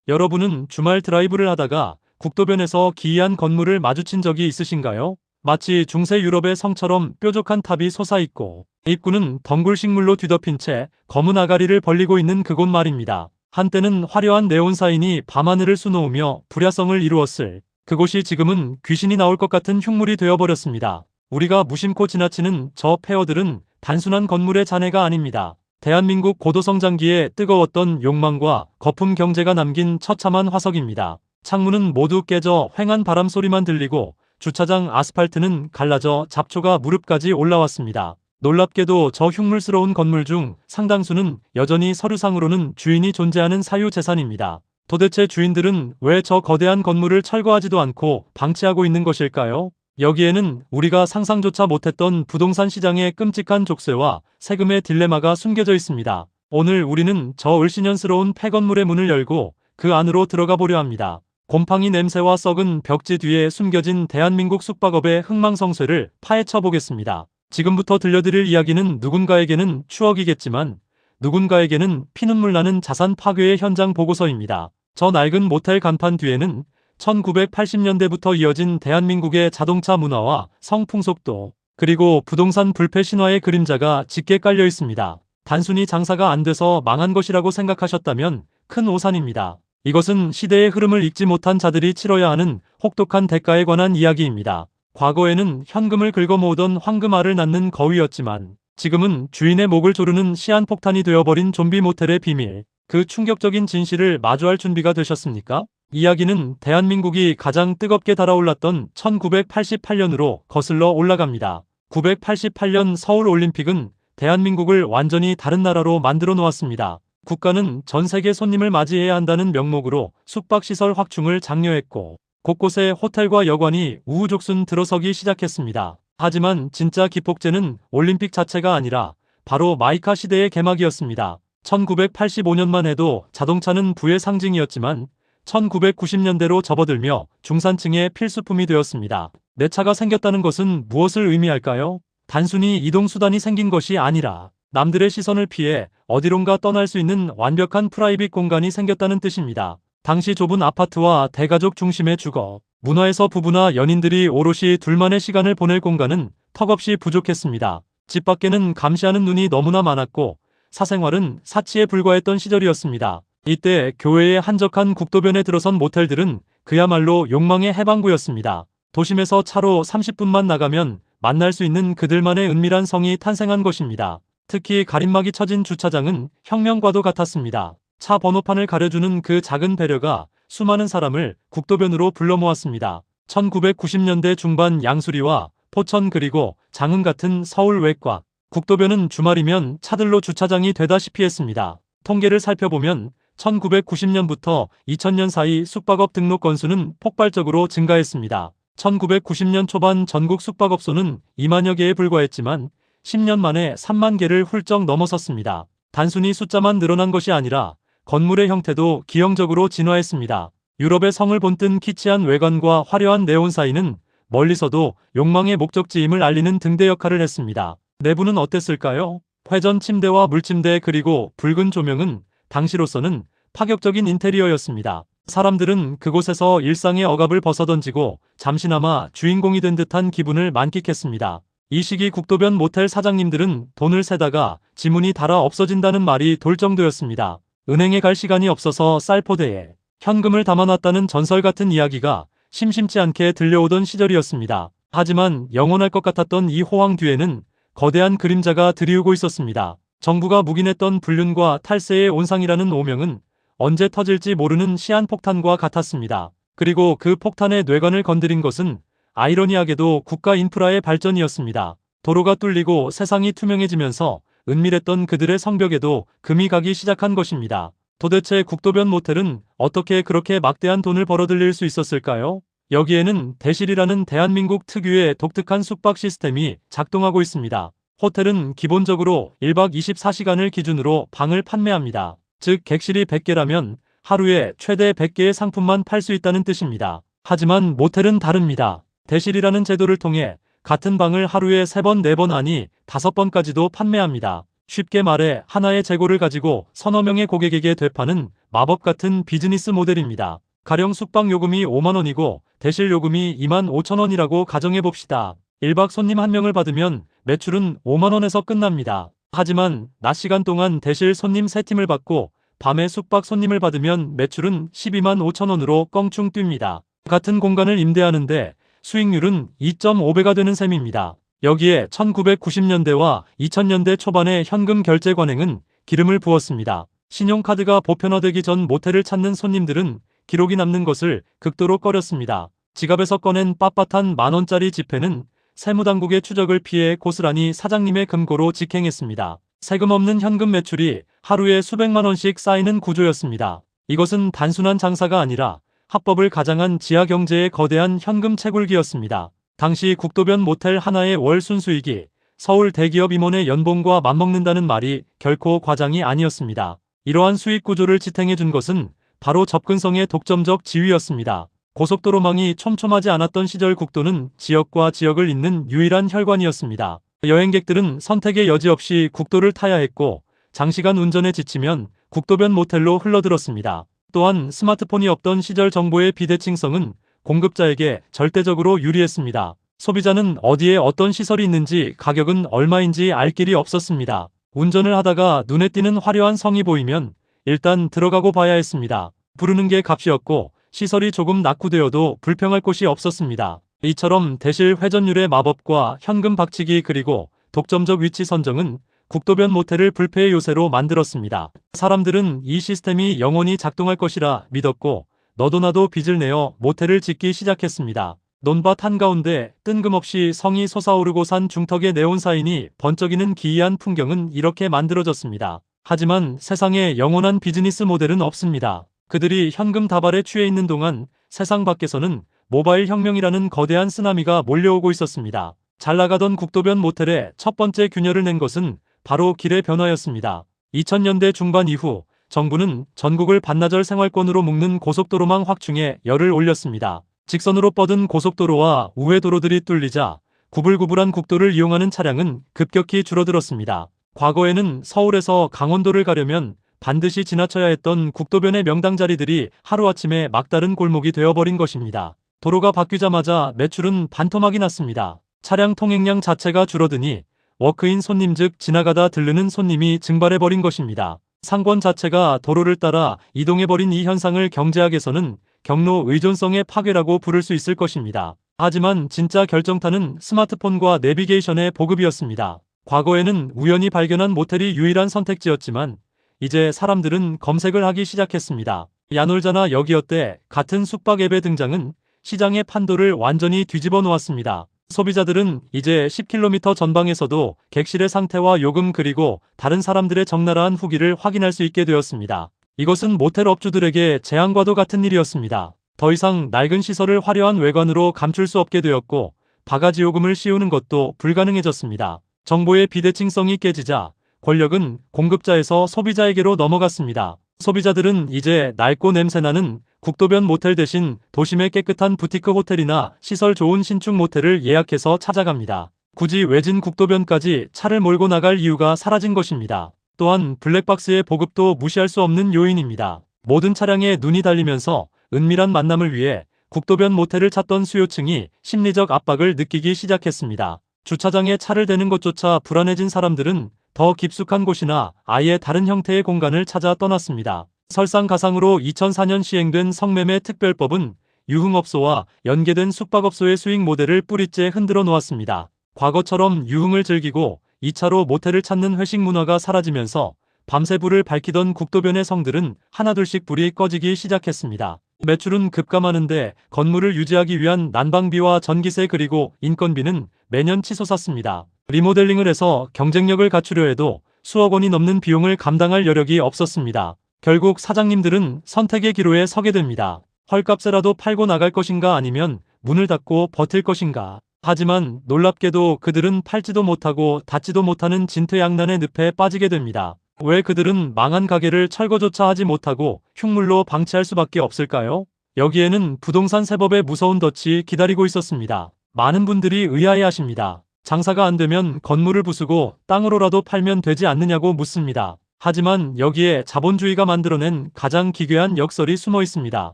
여러분은 주말 드라이브를 하다가 국도변에서 기이한 건물을 마주친 적이 있으신가요? 마치 중세 유럽의 성처럼 뾰족한 탑이 솟아있고 입구는 덩굴 식물로 뒤덮인 채 검은 아가리를 벌리고 있는 그곳 말입니다. 한때는 화려한 네온 사인이 밤하늘을 수놓으며 불야성을 이루었을 그곳이 지금은 귀신이 나올 것 같은 흉물이 되어버렸습니다. 우리가 무심코 지나치는 저 폐허들은 단순한 건물의 잔해가 아닙니다. 대한민국 고도성장기에 뜨거웠던 욕망과 거품 경제가 남긴 처참한 화석입니다. 창문은 모두 깨져 휑한 바람 소리만 들리고 주차장 아스팔트는 갈라져 잡초가 무릎까지 올라왔습니다. 놀랍게도 저 흉물스러운 건물 중 상당수는 여전히 서류상으로는 주인이 존재하는 사유재산입니다. 도대체 주인들은 왜 저 거대한 건물을 철거하지도 않고 방치하고 있는 것일까요? 여기에는 우리가 상상조차 못했던 부동산 시장의 끔찍한 족쇄와 세금의 딜레마가 숨겨져 있습니다. 오늘 우리는 저 을씨년스러운 폐건물의 문을 열고 그 안으로 들어가 보려 합니다. 곰팡이 냄새와 썩은 벽지 뒤에 숨겨진 대한민국 숙박업의 흥망성쇠를 파헤쳐 보겠습니다. 지금부터 들려드릴 이야기는 누군가에게는 추억이겠지만 누군가에게는 피눈물 나는 자산 파괴의 현장 보고서입니다. 저 낡은 모텔 간판 뒤에는 1980년대부터 이어진 대한민국의 자동차 문화와 성풍속도 그리고 부동산 불패 신화의 그림자가 짙게 깔려 있습니다. 단순히 장사가 안 돼서 망한 것이라고 생각하셨다면 큰 오산입니다. 이것은 시대의 흐름을 읽지 못한 자들이 치러야 하는 혹독한 대가에 관한 이야기입니다. 과거에는 현금을 긁어모으던 황금알을 낳는 거위였지만 지금은 주인의 목을 조르는 시한폭탄이 되어버린 좀비 모텔의 비밀, 그 충격적인 진실을 마주할 준비가 되셨습니까? 이야기는 대한민국이 가장 뜨겁게 달아올랐던 1988년으로 거슬러 올라갑니다. 988년 서울올림픽은 대한민국을 완전히 다른 나라로 만들어 놓았습니다. 국가는 전 세계 손님을 맞이해야 한다는 명목으로 숙박시설 확충을 장려했고 곳곳에 호텔과 여관이 우후죽순 들어서기 시작했습니다. 하지만 진짜 기폭제는 올림픽 자체가 아니라 바로 마이카 시대의 개막이었습니다. 1985년만 해도 자동차는 부의 상징이었지만 1990년대로 접어들며 중산층의 필수품이 되었습니다. 내 차가 생겼다는 것은 무엇을 의미할까요? 단순히 이동수단이 생긴 것이 아니라 남들의 시선을 피해 어디론가 떠날 수 있는 완벽한 프라이빗 공간이 생겼다는 뜻입니다. 당시 좁은 아파트와 대가족 중심의 주거, 문화에서 부부나 연인들이 오롯이 둘만의 시간을 보낼 공간은 턱없이 부족했습니다. 집 밖에는 감시하는 눈이 너무나 많았고 사생활은 사치에 불과했던 시절이었습니다. 이때 교외의 한적한 국도변에 들어선 모텔들은 그야말로 욕망의 해방구였습니다. 도심에서 차로 30분만 나가면 만날 수 있는 그들만의 은밀한 성이 탄생한 것입니다. 특히 가림막이 쳐진 주차장은 혁명과도 같았습니다. 차 번호판을 가려주는 그 작은 배려가 수많은 사람을 국도변으로 불러 모았습니다. 1990년대 중반 양수리와 포천 그리고 장흥 같은 서울 외곽, 국도변은 주말이면 차들로 주차장이 되다시피 했습니다. 통계를 살펴보면 1990년부터 2000년 사이 숙박업 등록 건수는 폭발적으로 증가했습니다. 1990년 초반 전국 숙박업소는 2만여 개에 불과했지만 10년 만에 3만 개를 훌쩍 넘어섰습니다. 단순히 숫자만 늘어난 것이 아니라 건물의 형태도 기형적으로 진화했습니다. 유럽의 성을 본뜬 키치한 외관과 화려한 네온 사인은 멀리서도 욕망의 목적지임을 알리는 등대 역할을 했습니다. 내부는 어땠을까요? 회전 침대와 물침대 그리고 붉은 조명은 당시로서는 파격적인 인테리어였습니다. 사람들은 그곳에서 일상의 억압을 벗어던지고 잠시나마 주인공이 된 듯한 기분을 만끽했습니다. 이 시기 국도변 모텔 사장님들은 돈을 세다가 지문이 닳아 없어진다는 말이 돌 정도였습니다. 은행에 갈 시간이 없어서 쌀포대에 현금을 담아놨다는 전설 같은 이야기가 심심치 않게 들려오던 시절이었습니다. 하지만 영원할 것 같았던 이 호황 뒤에는 거대한 그림자가 드리우고 있었습니다. 정부가 묵인했던 불륜과 탈세의 온상이라는 오명은 언제 터질지 모르는 시한폭탄과 같았습니다. 그리고 그 폭탄의 뇌관을 건드린 것은 아이러니하게도 국가 인프라의 발전이었습니다. 도로가 뚫리고 세상이 투명해지면서 은밀했던 그들의 성벽에도 금이 가기 시작한 것입니다. 도대체 국도변 모텔은 어떻게 그렇게 막대한 돈을 벌어들일 수 있었을까요? 여기에는 대실이라는 대한민국 특유의 독특한 숙박 시스템이 작동하고 있습니다. 호텔은 기본적으로 1박 24시간을 기준으로 방을 판매합니다. 즉 객실이 100개라면 하루에 최대 100개의 상품만 팔 수 있다는 뜻입니다. 하지만 모텔은 다릅니다. 대실이라는 제도를 통해 같은 방을 하루에 3번, 4번 아니 5번까지도 판매합니다. 쉽게 말해 하나의 재고를 가지고 서너 명의 고객에게 되파는 마법 같은 비즈니스 모델입니다. 가령 숙박 요금이 5만 원이고 대실 요금이 2만 5천 원이라고 가정해 봅시다. 1박 손님 1명을 받으면 매출은 5만 원에서 끝납니다. 하지만 낮 시간 동안 대실 손님 3팀을 받고 밤에 숙박 손님을 받으면 매출은 12만 5천 원으로 껑충 뜁니다. 같은 공간을 임대하는데 수익률은 2.5배가 되는 셈입니다. 여기에 1990년대와 2000년대 초반의 현금 결제 관행은 기름을 부었습니다. 신용카드가 보편화되기 전 모텔을 찾는 손님들은 기록이 남는 것을 극도로 꺼렸습니다. 지갑에서 꺼낸 빳빳한 만원짜리 지폐는 세무당국의 추적을 피해 고스란히 사장님의 금고로 직행했습니다. 세금 없는 현금 매출이 하루에 수백만 원씩 쌓이는 구조였습니다. 이것은 단순한 장사가 아니라 합법을 가장한 지하경제의 거대한 현금 채굴기였습니다. 당시 국도변 모텔 하나의 월 순수익이 서울 대기업 임원의 연봉과 맞먹는다는 말이 결코 과장이 아니었습니다. 이러한 수익 구조를 지탱해 준 것은 바로 접근성의 독점적 지위였습니다. 고속도로망이 촘촘하지 않았던 시절 국도는 지역과 지역을 잇는 유일한 혈관이었습니다. 여행객들은 선택의 여지 없이 국도를 타야 했고 장시간 운전에 지치면 국도변 모텔로 흘러들었습니다. 또한 스마트폰이 없던 시절 정보의 비대칭성은 공급자에게 절대적으로 유리했습니다. 소비자는 어디에 어떤 시설이 있는지 가격은 얼마인지 알 길이 없었습니다. 운전을 하다가 눈에 띄는 화려한 성이 보이면 일단 들어가고 봐야 했습니다. 부르는 게 값이었고 시설이 조금 낙후되어도 불평할 곳이 없었습니다. 이처럼 대실 회전율의 마법과 현금 박치기 그리고 독점적 위치 선정은 국도변 모텔을 불패의 요새로 만들었습니다. 사람들은 이 시스템이 영원히 작동할 것이라 믿었고 너도 나도 빚을 내어 모텔을 짓기 시작했습니다. 논밭 한가운데 뜬금없이 성이 솟아오르고 산 중턱의 네온사인이 번쩍이는 기이한 풍경은 이렇게 만들어졌습니다. 하지만 세상에 영원한 비즈니스 모델은 없습니다. 그들이 현금 다발에 취해 있는 동안 세상 밖에서는 모바일 혁명이라는 거대한 쓰나미가 몰려오고 있었습니다. 잘 나가던 국도변 모텔의 첫 번째 균열을 낸 것은 바로 길의 변화였습니다. 2000년대 중반 이후 정부는 전국을 반나절 생활권으로 묶는 고속도로망 확충에 열을 올렸습니다. 직선으로 뻗은 고속도로와 우회 도로들이 뚫리자 구불구불한 국도를 이용하는 차량은 급격히 줄어들었습니다. 과거에는 서울에서 강원도를 가려면 반드시 지나쳐야 했던 국도변의 명당 자리들이 하루아침에 막다른 골목이 되어버린 것입니다. 도로가 바뀌자마자 매출은 반토막이 났습니다. 차량 통행량 자체가 줄어드니 워크인 손님 즉 지나가다 들르는 손님이 증발해버린 것입니다. 상권 자체가 도로를 따라 이동해버린 이 현상을 경제학에서는 경로 의존성의 파괴라고 부를 수 있을 것입니다. 하지만 진짜 결정타는 스마트폰과 내비게이션의 보급이었습니다. 과거에는 우연히 발견한 모텔이 유일한 선택지였지만 이제 사람들은 검색을 하기 시작했습니다. 야놀자나 여기어때 같은 숙박 앱의 등장은 시장의 판도를 완전히 뒤집어 놓았습니다. 소비자들은 이제 10km 전방에서도 객실의 상태와 요금 그리고 다른 사람들의 적나라한 후기를 확인할 수 있게 되었습니다. 이것은 모텔 업주들에게 재앙과도 같은 일이었습니다. 더 이상 낡은 시설을 화려한 외관으로 감출 수 없게 되었고 바가지 요금을 씌우는 것도 불가능해졌습니다. 정보의 비대칭성이 깨지자 권력은 공급자에서 소비자에게로 넘어갔습니다. 소비자들은 이제 낡고 냄새나는 국도변 모텔 대신 도심의 깨끗한 부티크 호텔이나 시설 좋은 신축 모텔을 예약해서 찾아갑니다. 굳이 외진 국도변까지 차를 몰고 나갈 이유가 사라진 것입니다. 또한 블랙박스의 보급도 무시할 수 없는 요인입니다. 모든 차량에 눈이 달리면서 은밀한 만남을 위해 국도변 모텔을 찾던 수요층이 심리적 압박을 느끼기 시작했습니다. 주차장에 차를 대는 것조차 불안해진 사람들은 더 깊숙한 곳이나 아예 다른 형태의 공간을 찾아 떠났습니다. 설상가상으로 2004년 시행된 성매매 특별법은 유흥업소와 연계된 숙박업소의 수익 모델을 뿌리째 흔들어 놓았습니다. 과거처럼 유흥을 즐기고 2차로 모텔을 찾는 회식 문화가 사라지면서 밤새 불을 밝히던 국도변의 성들은 하나둘씩 불이 꺼지기 시작했습니다. 매출은 급감하는데 건물을 유지하기 위한 난방비와 전기세 그리고 인건비는 매년 치솟았습니다. 리모델링을 해서 경쟁력을 갖추려 해도 수억 원이 넘는 비용을 감당할 여력이 없었습니다. 결국 사장님들은 선택의 기로에 서게 됩니다. 헐값에라도 팔고 나갈 것인가 아니면 문을 닫고 버틸 것인가. 하지만 놀랍게도 그들은 팔지도 못하고 닫지도 못하는 진퇴양난의 늪에 빠지게 됩니다. 왜 그들은 망한 가게를 철거조차 하지 못하고 흉물로 방치할 수밖에 없을까요? 여기에는 부동산 세법의 무서운 덫이 기다리고 있었습니다. 많은 분들이 의아해하십니다. 장사가 안 되면 건물을 부수고 땅으로라도 팔면 되지 않느냐고 묻습니다. 하지만 여기에 자본주의가 만들어낸 가장 기괴한 역설이 숨어 있습니다.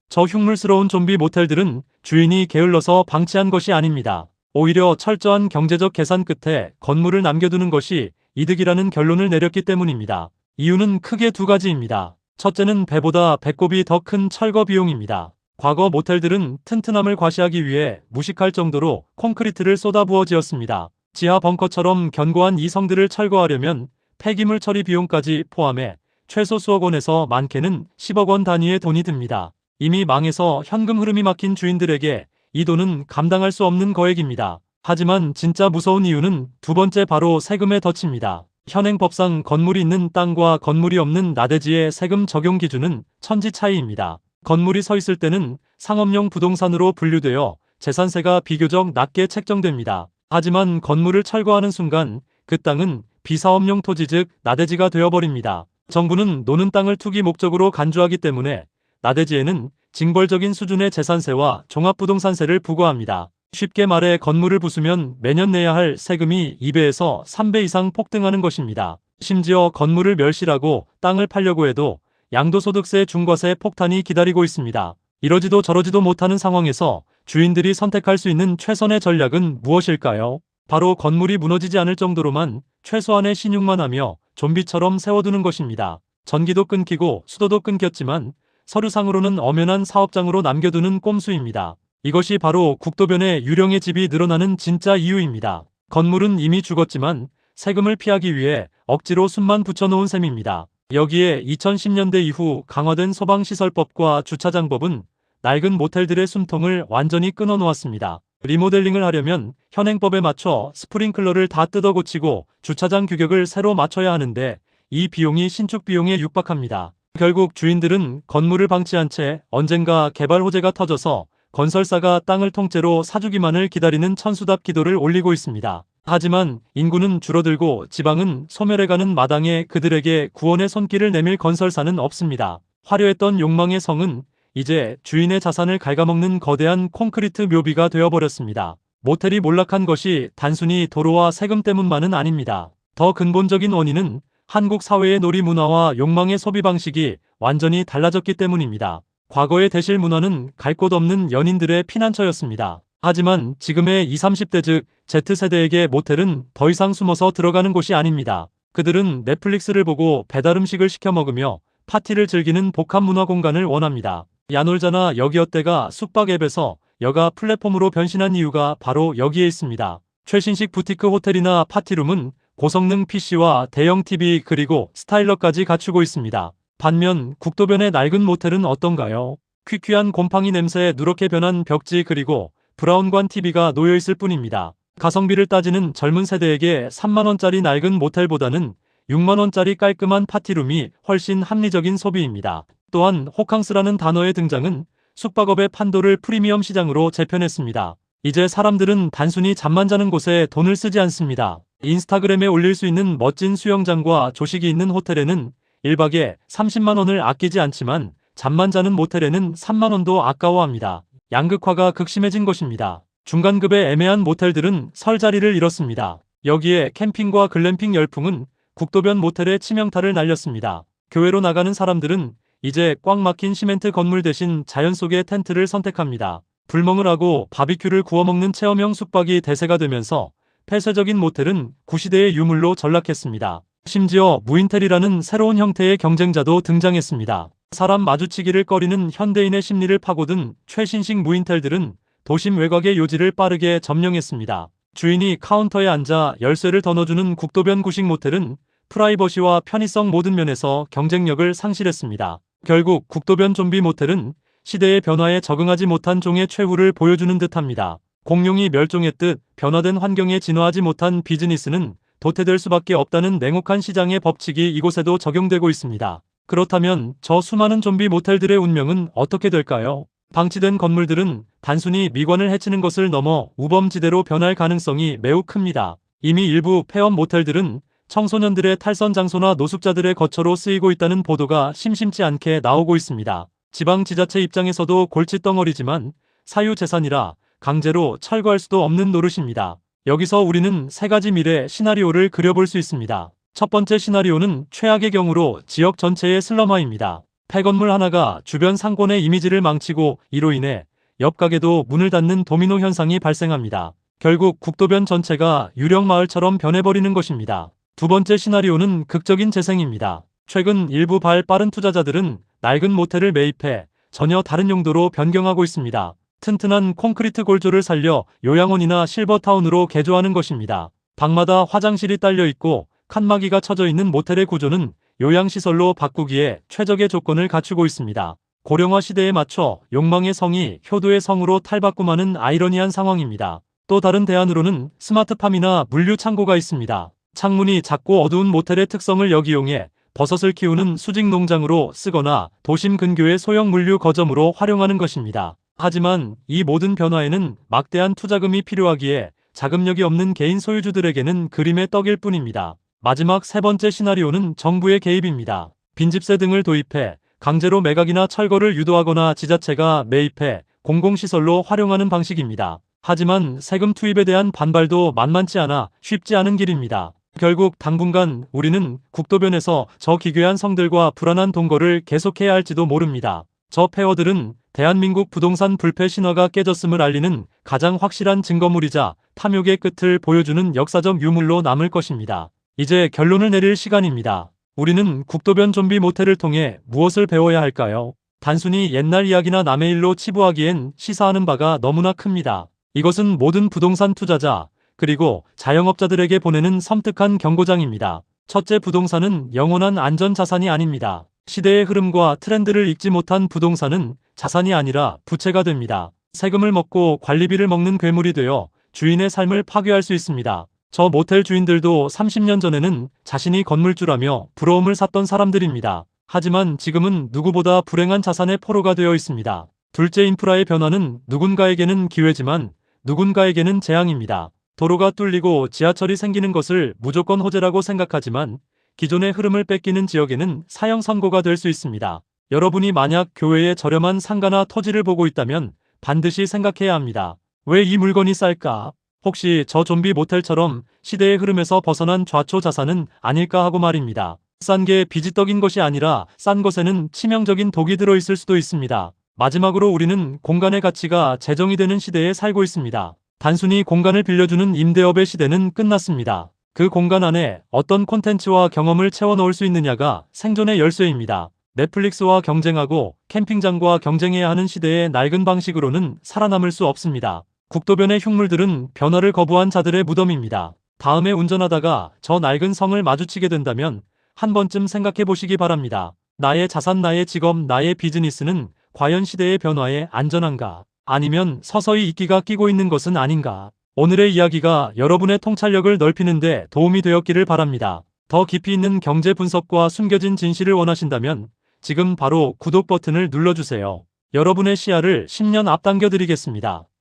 저 흉물스러운 좀비 모텔들은 주인이 게을러서 방치한 것이 아닙니다. 오히려 철저한 경제적 계산 끝에 건물을 남겨두는 것이 이득이라는 결론을 내렸기 때문입니다. 이유는 크게 두 가지입니다. 첫째는 배보다 배꼽이 더 큰 철거 비용입니다. 과거 모텔들은 튼튼함을 과시하기 위해 무식할 정도로 콘크리트를 쏟아부어 지었습니다. 지하 벙커처럼 견고한 이 성들을 철거하려면 폐기물 처리 비용까지 포함해 최소 수억 원에서 많게는 10억 원 단위의 돈이 듭니다. 이미 망해서 현금 흐름이 막힌 주인들에게 이 돈은 감당할 수 없는 거액입니다. 하지만 진짜 무서운 이유는 두 번째, 바로 세금의 덫입니다. 현행 법상 건물이 있는 땅과 건물이 없는 나대지의 세금 적용 기준은 천지 차이입니다. 건물이 서 있을 때는 상업용 부동산으로 분류되어 재산세가 비교적 낮게 책정됩니다. 하지만 건물을 철거하는 순간 그 땅은 비사업용 토지, 즉 나대지가 되어버립니다. 정부는 노는 땅을 투기 목적으로 간주하기 때문에 나대지에는 징벌적인 수준의 재산세와 종합부동산세를 부과합니다. 쉽게 말해 건물을 부수면 매년 내야 할 세금이 2배에서 3배 이상 폭등하는 것입니다. 심지어 건물을 멸실하고 땅을 팔려고 해도 양도소득세 중과세 폭탄이 기다리고 있습니다. 이러지도 저러지도 못하는 상황에서 주인들이 선택할 수 있는 최선의 전략은 무엇일까요? 바로 건물이 무너지지 않을 정도로만 최소한의 신용만 하며 좀비처럼 세워두는 것입니다. 전기도 끊기고 수도도 끊겼지만 서류상으로는 엄연한 사업장으로 남겨두는 꼼수입니다. 이것이 바로 국도변에 유령의 집이 늘어나는 진짜 이유입니다. 건물은 이미 죽었지만 세금을 피하기 위해 억지로 숨만 붙여놓은 셈입니다. 여기에 2010년대 이후 강화된 소방시설법과 주차장법은 낡은 모텔들의 숨통을 완전히 끊어놓았습니다. 리모델링을 하려면 현행법에 맞춰 스프링클러를 다 뜯어 고치고 주차장 규격을 새로 맞춰야 하는데 이 비용이 신축 비용에 육박합니다. 결국 주인들은 건물을 방치한 채 언젠가 개발 호재가 터져서 건설사가 땅을 통째로 사주기만을 기다리는 천수답 기도를 올리고 있습니다. 하지만 인구는 줄어들고 지방은 소멸해가는 마당에 그들에게 구원의 손길을 내밀 건설사는 없습니다. 화려했던 욕망의 성은 이제 주인의 자산을 갉아먹는 거대한 콘크리트 묘비가 되어버렸습니다. 모텔이 몰락한 것이 단순히 도로와 세금 때문만은 아닙니다. 더 근본적인 원인은 한국 사회의 놀이 문화와 욕망의 소비 방식이 완전히 달라졌기 때문입니다. 과거의 대실 문화는 갈 곳 없는 연인들의 피난처였습니다. 하지만 지금의 20, 30대 즉 Z세대에게 모텔은 더 이상 숨어서 들어가는 곳이 아닙니다. 그들은 넷플릭스를 보고 배달음식을 시켜 먹으며 파티를 즐기는 복합 문화 공간을 원합니다. 야놀자나 여기어때가 숙박 앱에서 여가 플랫폼으로 변신한 이유가 바로 여기에 있습니다. 최신식 부티크 호텔이나 파티룸은 고성능 PC와 대형 TV 그리고 스타일러까지 갖추고 있습니다. 반면 국도변의 낡은 모텔은 어떤가요? 퀴퀴한 곰팡이 냄새에 누렇게 변한 벽지 그리고 브라운관 TV가 놓여있을 뿐입니다. 가성비를 따지는 젊은 세대에게 3만원짜리 낡은 모텔보다는 6만원짜리 깔끔한 파티룸이 훨씬 합리적인 소비입니다. 또한 호캉스라는 단어의 등장은 숙박업의 판도를 프리미엄 시장으로 재편했습니다. 이제 사람들은 단순히 잠만 자는 곳에 돈을 쓰지 않습니다. 인스타그램에 올릴 수 있는 멋진 수영장과 조식이 있는 호텔에는 1박에 30만원을 아끼지 않지만 잠만 자는 모텔에는 3만원도 아까워합니다. 양극화가 극심해진 것입니다. 중간급의 애매한 모텔들은 설 자리를 잃었습니다. 여기에 캠핑과 글램핑 열풍은 국도변 모텔의 치명타를 날렸습니다. 교외로 나가는 사람들은 이제 꽉 막힌 시멘트 건물 대신 자연 속의 텐트를 선택합니다. 불멍을 하고 바비큐를 구워 먹는 체험형 숙박이 대세가 되면서 폐쇄적인 모텔은 구시대의 유물로 전락했습니다. 심지어 무인텔이라는 새로운 형태의 경쟁자도 등장했습니다. 사람 마주치기를 꺼리는 현대인의 심리를 파고든 최신식 무인텔들은 도심 외곽의 요지를 빠르게 점령했습니다. 주인이 카운터에 앉아 열쇠를 더 넣어주는 국도변 구식 모텔은 프라이버시와 편의성 모든 면에서 경쟁력을 상실했습니다. 결국 국도변 좀비 모텔은 시대의 변화에 적응하지 못한 종의 최후를 보여주는 듯합니다. 공룡이 멸종했듯 변화된 환경에 진화하지 못한 비즈니스는 도태될 수밖에 없다는 냉혹한 시장의 법칙이 이곳에도 적용되고 있습니다. 그렇다면 저 수많은 좀비 모텔들의 운명은 어떻게 될까요? 방치된 건물들은 단순히 미관을 해치는 것을 넘어 우범지대로 변할 가능성이 매우 큽니다. 이미 일부 폐업 모텔들은 청소년들의 탈선 장소나 노숙자들의 거처로 쓰이고 있다는 보도가 심심치 않게 나오고 있습니다. 지방지자체 입장에서도 골칫덩어리지만 사유재산이라 강제로 철거할 수도 없는 노릇입니다. 여기서 우리는 세 가지 미래 시나리오를 그려볼 수 있습니다. 첫 번째 시나리오는 최악의 경우로 지역 전체의 슬럼화입니다. 폐건물 하나가 주변 상권의 이미지를 망치고 이로 인해 옆 가게도 문을 닫는 도미노 현상이 발생합니다. 결국 국도변 전체가 유령 마을처럼 변해버리는 것입니다. 두 번째 시나리오는 극적인 재생입니다. 최근 일부 발 빠른 투자자들은 낡은 모텔을 매입해 전혀 다른 용도로 변경하고 있습니다. 튼튼한 콘크리트 골조를 살려 요양원이나 실버타운으로 개조하는 것입니다. 방마다 화장실이 딸려 있고 칸막이가 쳐져 있는 모텔의 구조는 요양시설로 바꾸기에 최적의 조건을 갖추고 있습니다. 고령화 시대에 맞춰 욕망의 성이 효도의 성으로 탈바꿈하는 아이러니한 상황입니다. 또 다른 대안으로는 스마트팜이나 물류 창고가 있습니다. 창문이 작고 어두운 모텔의 특성을 역이용해 버섯을 키우는 수직 농장으로 쓰거나 도심 근교의 소형 물류 거점으로 활용하는 것입니다. 하지만 이 모든 변화에는 막대한 투자금이 필요하기에 자금력이 없는 개인 소유주들에게는 그림의 떡일 뿐입니다. 마지막 세 번째 시나리오는 정부의 개입입니다. 빈집세 등을 도입해 강제로 매각이나 철거를 유도하거나 지자체가 매입해 공공시설로 활용하는 방식입니다. 하지만 세금 투입에 대한 반발도 만만치 않아 쉽지 않은 길입니다. 결국 당분간 우리는 국도변에서 저 기괴한 성들과 불안한 동거를 계속해야 할지도 모릅니다. 저 폐허들은 대한민국 부동산 불패 신화가 깨졌음을 알리는 가장 확실한 증거물이자 탐욕의 끝을 보여주는 역사적 유물로 남을 것입니다. 이제 결론을 내릴 시간입니다. 우리는 국도변 좀비 모텔을 통해 무엇을 배워야 할까요? 단순히 옛날 이야기나 남의 일로 치부하기엔 시사하는 바가 너무나 큽니다. 이것은 모든 부동산 투자자, 그리고 자영업자들에게 보내는 섬뜩한 경고장입니다. 첫째, 부동산은 영원한 안전자산이 아닙니다. 시대의 흐름과 트렌드를 읽지 못한 부동산은 자산이 아니라 부채가 됩니다. 세금을 먹고 관리비를 먹는 괴물이 되어 주인의 삶을 파괴할 수 있습니다. 저 모텔 주인들도 30년 전에는 자신이 건물주라며 부러움을 샀던 사람들입니다. 하지만 지금은 누구보다 불행한 자산의 포로가 되어 있습니다. 둘째, 인프라의 변화는 누군가에게는 기회지만 누군가에게는 재앙입니다. 도로가 뚫리고 지하철이 생기는 것을 무조건 호재라고 생각하지만 기존의 흐름을 뺏기는 지역에는 사형 선고가 될 수 있습니다. 여러분이 만약 교외에 저렴한 상가나 토지를 보고 있다면 반드시 생각해야 합니다. 왜 이 물건이 쌀까? 혹시 저 좀비 모텔처럼 시대의 흐름에서 벗어난 좌초 자산은 아닐까 하고 말입니다. 싼 게 빚이 떡인 것이 아니라 싼 것에는 치명적인 독이 들어있을 수도 있습니다. 마지막으로 우리는 공간의 가치가 재정이 되는 시대에 살고 있습니다. 단순히 공간을 빌려주는 임대업의 시대는 끝났습니다. 그 공간 안에 어떤 콘텐츠와 경험을 채워 넣을 수 있느냐가 생존의 열쇠입니다. 넷플릭스와 경쟁하고 캠핑장과 경쟁해야 하는 시대의 낡은 방식으로는 살아남을 수 없습니다. 국도변의 흉물들은 변화를 거부한 자들의 무덤입니다. 다음에 운전하다가 저 낡은 성을 마주치게 된다면 한 번쯤 생각해 보시기 바랍니다. 나의 자산, 나의 직업, 나의 비즈니스는 과연 시대의 변화에 안전한가? 아니면 서서히 이끼가 끼고 있는 것은 아닌가? 오늘의 이야기가 여러분의 통찰력을 넓히는 데 도움이 되었기를 바랍니다. 더 깊이 있는 경제 분석과 숨겨진 진실을 원하신다면 지금 바로 구독 버튼을 눌러주세요. 여러분의 시야를 10년 앞당겨 드리겠습니다.